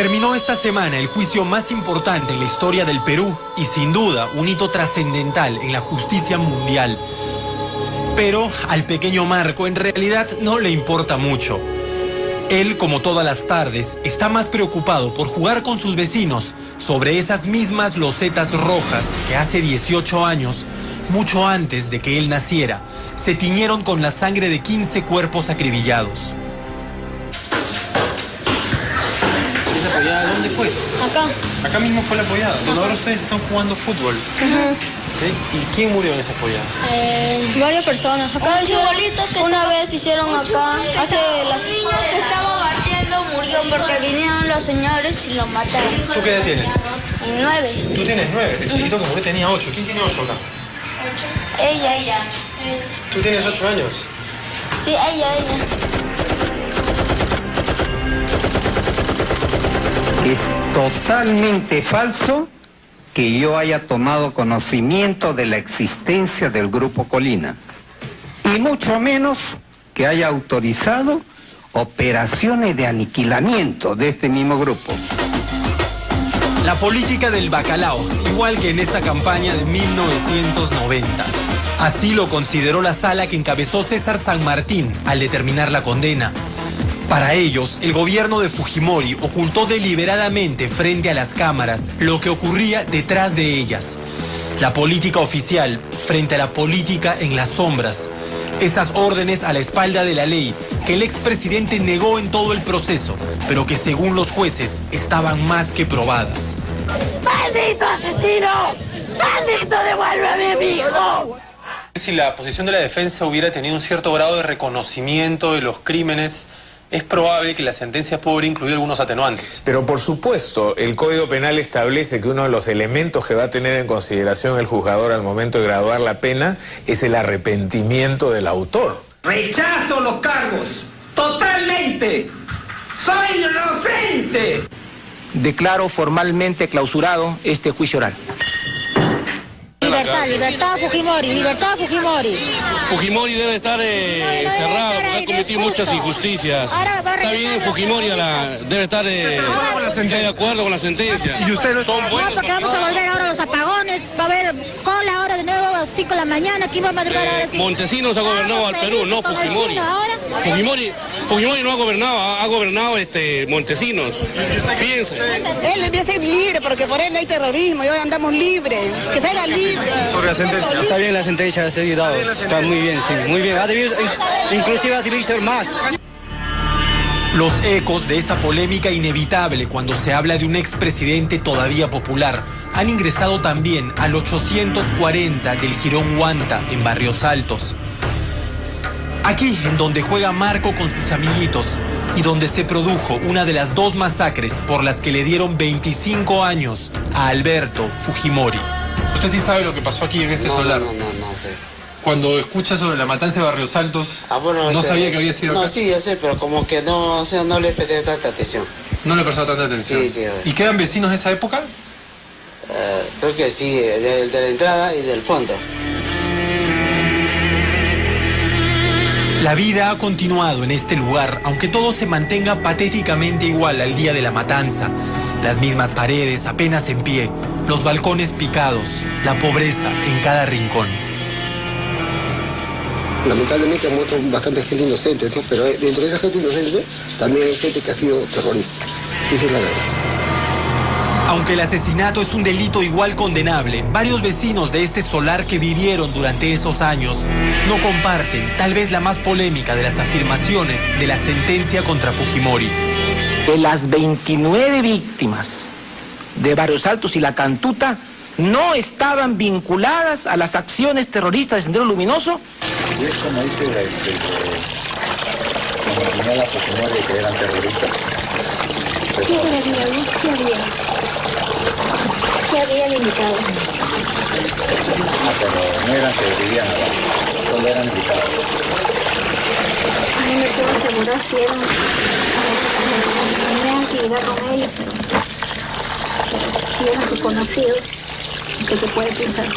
Terminó esta semana el juicio más importante en la historia del Perú y sin duda un hito trascendental en la justicia mundial. Pero al pequeño Marco en realidad no le importa mucho. Él, como todas las tardes, está más preocupado por jugar con sus vecinos sobre esas mismas losetas rojas que hace 18 años, mucho antes de que él naciera, se tiñeron con la sangre de 15 cuerpos acribillados. ¿Esa apoyada dónde fue? Acá. Acá mismo fue la apoyada, donde ahora ustedes están jugando fútbol. ¿Sí? ¿Y quién murió en esa apoyada? Varias personas. Acá una vez hicieron acá, hace las... El niño que estaba barriendo murió porque vinieron los señores y lo mataron. ¿Tú qué edad tienes? 9. Tú tienes 9, el chiquito que murió tenía 8. ¿Quién tiene 8 acá? Ella. ¿Tú tienes 8 años? Sí, ella. Es totalmente falso que yo haya tomado conocimiento de la existencia del Grupo Colina, y mucho menos que haya autorizado operaciones de aniquilamiento de este mismo grupo. La política del bacalao, igual que en esa campaña de 1990. Así lo consideró la sala que encabezó César San Martín al determinar la condena. Para ellos, el gobierno de Fujimori ocultó deliberadamente frente a las cámaras lo que ocurría detrás de ellas. La política oficial frente a la política en las sombras. Esas órdenes a la espalda de la ley que el expresidente negó en todo el proceso, pero que según los jueces estaban más que probadas. ¡Maldito asesino! ¡Maldito, devuélveme a mi hijo! Si la posición de la defensa hubiera tenido un cierto grado de reconocimiento de los crímenes, es probable que la sentencia pueda incluir algunos atenuantes. Pero por supuesto, el Código Penal establece que uno de los elementos que va a tener en consideración el juzgador al momento de graduar la pena es el arrepentimiento del autor. Rechazo los cargos, totalmente. Soy inocente. Declaro formalmente clausurado este juicio oral. Libertad Fujimori. Fujimori debe estar encerrado porque ha cometido muchas injusticias. Está bien, Fujimori debe estar de acuerdo con la sentencia. ¿Y usted no? Son buenos. Porque vamos a volver ahora a los apagones, va a haber cola ahora de nuevo a las 5 de la mañana, aquí vamos a llegar ahora sí. Montesinos ha gobernado al Perú, no Fujimori. Fujimori no ha gobernado Montesinos. Piense. Él debe ser libre porque por él no hay terrorismo y ahora andamos libres. Que salga libre. Sobre la sentencia. Está bien la sentencia, se ha dado. Está muy bien, sí, muy bien. Inclusive ha debido ser más. Los ecos de esa polémica inevitable cuando se habla de un expresidente todavía popular han ingresado también al 840 del Jirón Huanta en Barrios Altos. Aquí, en donde juega Marco con sus amiguitos y donde se produjo una de las 2 masacres por las que le dieron 25 años a Alberto Fujimori. ¿Usted sí sabe lo que pasó aquí en este solar? No sé. Cuando escucha sobre la matanza de Barrios Altos, ¿no sabía que había sido acá? No, sí, ya sé, pero como que no, o sea, no le presté tanta atención. ¿No le prestó tanta atención? Sí. ¿Y quedan vecinos de esa época? Creo que sí, de la entrada y del fondo. La vida ha continuado en este lugar, aunque todo se mantenga patéticamente igual al día de la matanza. Las mismas paredes apenas en pie, los balcones picados, la pobreza en cada rincón. Lamentablemente han muerto bastante gente inocente, ¿no? Pero dentro de esa gente inocente también hay gente que ha sido terrorista. Esa es la verdad. Aunque el asesinato es un delito igual condenable, varios vecinos de este solar que vivieron durante esos años no comparten tal vez la más polémica de las afirmaciones de la sentencia contra Fujimori. De las 29 víctimas de Barrios Altos y La Cantuta no estaban vinculadas a las acciones terroristas de Sendero Luminoso. Y es como dice la Fujimori de que eran terroristas. ¿Qué habían invitado? Pero no eran que vivían abajo, solo eran invitados. No me puedo asegurar si eran... Tenían actividad con ellos, pero... Si eran sus conocidos, ¿qué te puede pensar?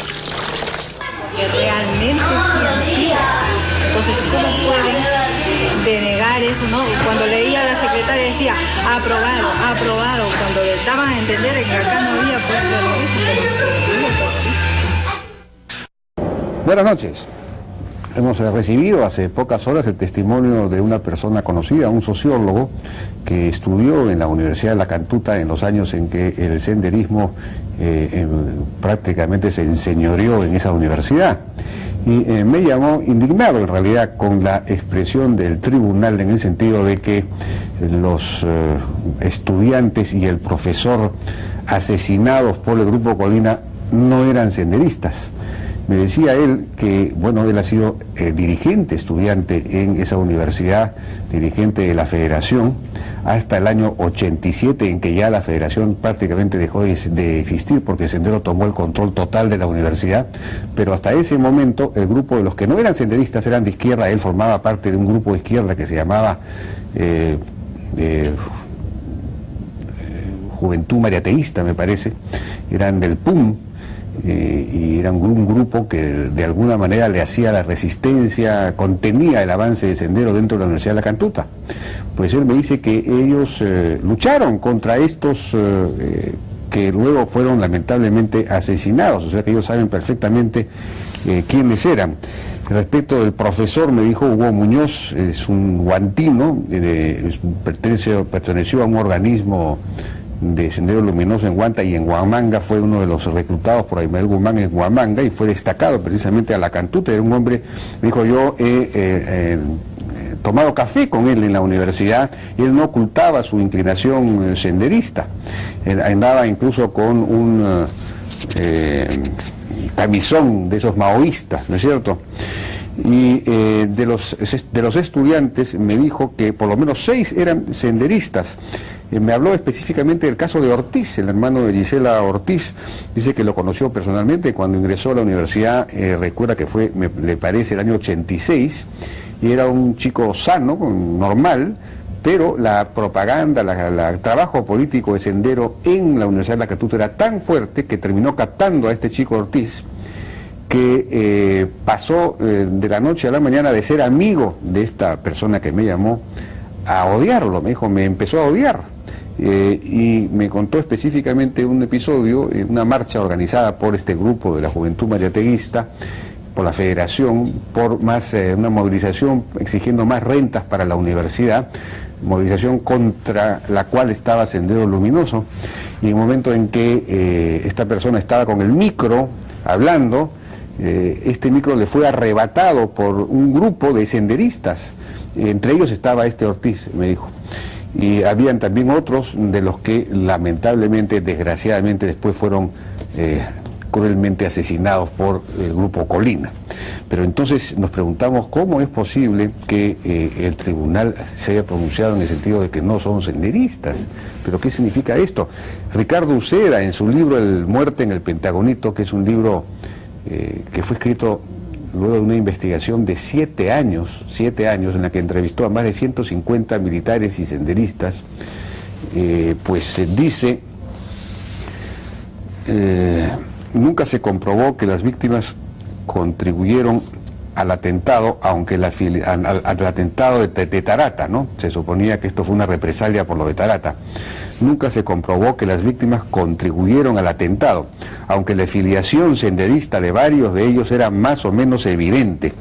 Que realmente sí. Entonces, ¿cómo pueden denegar eso, ¿no? Cuando leía a la secretaria decía, aprobado, aprobado, cuando le daban a entender que acá no había pues terrorismo. Buenas noches. Hemos recibido hace pocas horas el testimonio de una persona conocida, un sociólogo que estudió en la Universidad de La Cantuta en los años en que el senderismo prácticamente se enseñoreó en esa universidad. Y me llamó indignado en realidad con la expresión del tribunal en el sentido de que los estudiantes y el profesor asesinados por el Grupo Colina no eran senderistas. Me decía él que, bueno, él ha sido dirigente, estudiante en esa universidad, dirigente de la federación, hasta el año 87, en que ya la federación prácticamente dejó de existir porque Sendero tomó el control total de la universidad, pero hasta ese momento el grupo de los que no eran senderistas eran de izquierda. Él formaba parte de un grupo de izquierda que se llamaba Juventud Mariateísta, me parece, eran del PUM. Y era un grupo que de alguna manera le hacía la resistencia, contenía el avance de Sendero dentro de la Universidad de La Cantuta. Pues él me dice que ellos lucharon contra estos que luego fueron lamentablemente asesinados, o sea que ellos saben perfectamente quiénes eran. Respecto del profesor, me dijo Hugo Muñoz, es un guantino, perteneció a un organismo de Sendero Luminoso en Huanta y en Huamanga, fue uno de los reclutados por Aymar Guzmán en Huamanga y fue destacado precisamente a La Cantuta. Era un hombre, me dijo, yo he tomado café con él en la universidad y él no ocultaba su inclinación senderista. Él andaba incluso con un camisón de esos maoístas, ¿no es cierto? Y de los estudiantes me dijo que por lo menos 6 eran senderistas. Me habló específicamente del caso de Ortiz, el hermano de Gisela Ortiz. Dice que lo conoció personalmente cuando ingresó a la universidad, recuerda que fue, le parece, el año 86, y era un chico sano, normal, pero la propaganda, el trabajo político de Sendero en la Universidad de La Cantuta era tan fuerte que terminó captando a este chico Ortiz, que pasó de la noche a la mañana de ser amigo de esta persona que me llamó a odiarlo. Me dijo, me empezó a odiar. Y me contó específicamente un episodio, una marcha organizada por este grupo de la Juventud Mariateguista, por la federación, por una movilización exigiendo más rentas para la universidad, movilización contra la cual estaba Sendero Luminoso, y en el momento en que esta persona estaba con el micro hablando, este micro le fue arrebatado por un grupo de senderistas, entre ellos estaba este Ortiz, me dijo. Y habían también otros de los que lamentablemente, desgraciadamente, después fueron cruelmente asesinados por el Grupo Colina. Pero entonces nos preguntamos cómo es posible que el tribunal se haya pronunciado en el sentido de que no son senderistas. ¿Pero qué significa esto? Ricardo Uceda, en su libro El Muerte en el Pentagonito, que es un libro que fue escrito luego de una investigación de 7 años en la que entrevistó a más de 150 militares y senderistas, pues dice, nunca se comprobó que las víctimas contribuyeron al atentado, aunque al atentado de Tarata, ¿no? Se suponía que esto fue una represalia por lo de Tarata. Nunca se comprobó que las víctimas contribuyeron al atentado, aunque la filiación senderista de varios de ellos era más o menos evidente.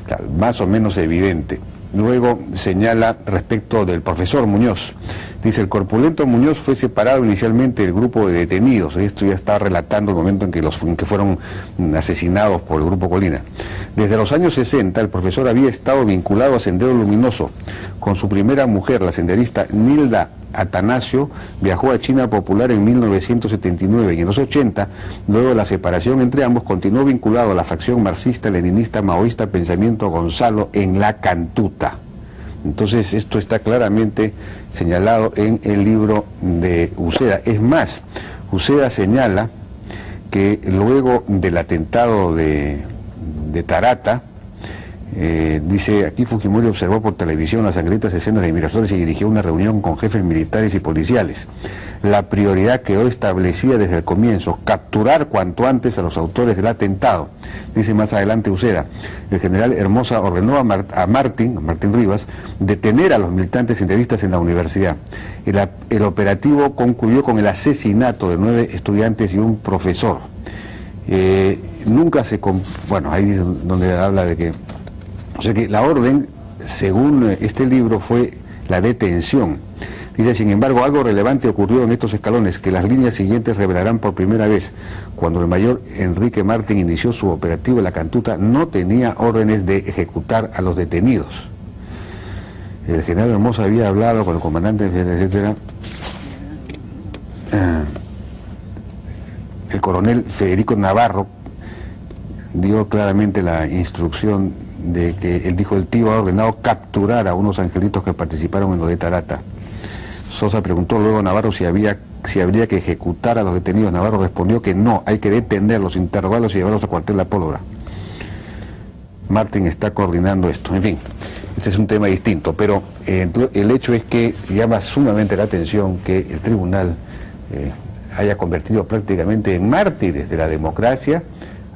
Claro, más o menos evidente. Luego señala respecto del profesor Muñoz. Dice, el corpulento Muñoz fue separado inicialmente del grupo de detenidos. Esto ya está relatando el momento en que fueron asesinados por el Grupo Colina. Desde los años 60, el profesor había estado vinculado a Sendero Luminoso. Con su primera mujer, la senderista Nilda Atanasio, viajó a China Popular en 1979 y en los 80, luego de la separación entre ambos, continuó vinculado a la facción marxista-leninista maoísta Pensamiento Gonzalo en La Cantuta. Entonces esto está claramente señalado en el libro de Uceda. Es más, Uceda señala que luego del atentado de Tarata, dice, aquí Fujimori observó por televisión las sangrientas escenas de Miraflores y dirigió una reunión con jefes militares y policiales. La prioridad quedó establecida desde el comienzo, capturar cuanto antes a los autores del atentado. Dice más adelante Uceda, el general Hermosa ordenó a Martín Rivas detener a los militantes senderistas en la universidad. El operativo concluyó con el asesinato de 9 estudiantes y un profesor. Nunca se... Bueno, ahí es donde habla de que... O sea que la orden, según este libro, fue la detención. Dice, sin embargo, algo relevante ocurrió en estos escalones, que las líneas siguientes revelarán por primera vez. Cuando el mayor Enrique Martín inició su operativo en la Cantuta, no tenía órdenes de ejecutar a los detenidos. El general Hermosa había hablado con el comandante, etcétera. El coronel Federico Navarro dio claramente la instrucción de que, él dijo, el tío ha ordenado capturar a unos angelitos que participaron en lo de Tarata. Sosa preguntó luego a Navarro si habría que ejecutar a los detenidos. Navarro respondió que no, hay que detenerlos, interrogarlos y llevarlos a cuartel La Pólvora. Martín está coordinando esto. En fin, este es un tema distinto, pero el hecho es que llama sumamente la atención que el tribunal haya convertido prácticamente en mártires de la democracia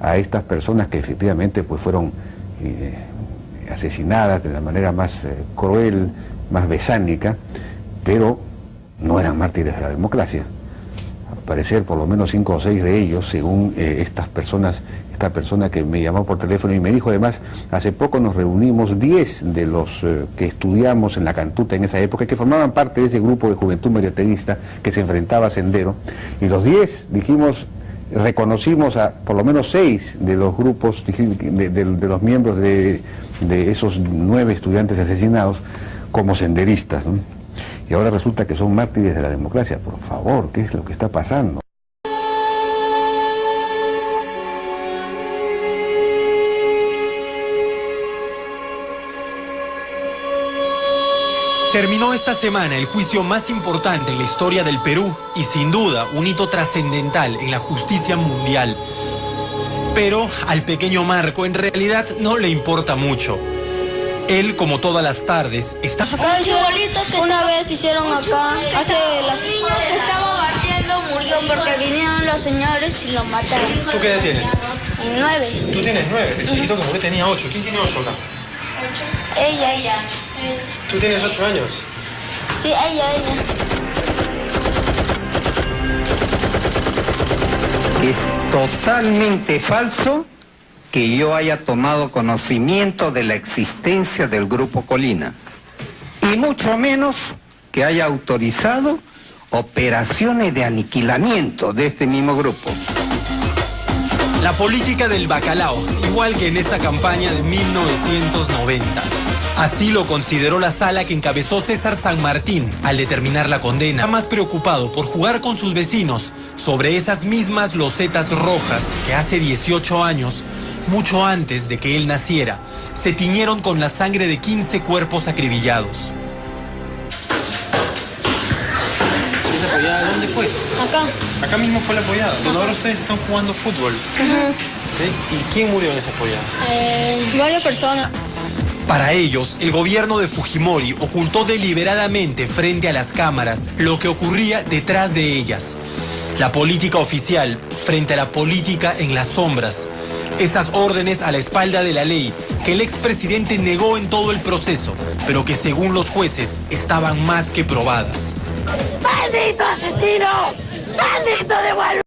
a estas personas que efectivamente pues fueron asesinadas de la manera más cruel, más besánica, pero no eran mártires de la democracia. Al parecer, por lo menos 5 o 6 de ellos, según esta persona que me llamó por teléfono y me dijo, además, hace poco nos reunimos 10 de los que estudiamos en la Cantuta en esa época, que formaban parte de ese grupo de juventud mariateguista que se enfrentaba a Sendero, y los 10 dijimos, reconocimos a por lo menos 6 de los grupos, de los miembros de esos 9 estudiantes asesinados como senderistas, ¿no? Y ahora resulta que son mártires de la democracia. Por favor, ¿qué es lo que está pasando? Terminó esta semana el juicio más importante en la historia del Perú y sin duda un hito trascendental en la justicia mundial. Pero al pequeño Marco en realidad no le importa mucho. Él, como todas las tardes, está... Acá el chibolito que una vez hicieron acá, hace las... El niño que estaba batiendo murió porque vinieron los señores y lo mataron. ¿Tú qué edad tienes? 9. Tú tienes 9, el chiquito que murió tenía 8. ¿Quién tiene 8 acá? 8. Ella. ¿Tú tienes 8 años? Sí, ella. Es totalmente falso que yo haya tomado conocimiento de la existencia del Grupo Colina, y mucho menos que haya autorizado operaciones de aniquilamiento de este mismo grupo. La política del bacalao, igual que en esa campaña de 1990. Así lo consideró la sala que encabezó César San Martín al determinar la condena. Está más preocupado por jugar con sus vecinos sobre esas mismas losetas rojas que hace 18 años, mucho antes de que él naciera, se tiñeron con la sangre de 15 cuerpos acribillados. ¿Esa apoyada dónde fue? Acá. Acá mismo fue la apoyada, donde ahora ustedes están jugando fútbol. ¿Sí? ¿Y quién murió en esa apoyada? Varias personas. Para ellos, el gobierno de Fujimori ocultó deliberadamente frente a las cámaras lo que ocurría detrás de ellas. La política oficial frente a la política en las sombras. Esas órdenes a la espalda de la ley que el expresidente negó en todo el proceso, pero que según los jueces estaban más que probadas. ¡Maldito asesino! ¡Maldito devuelve!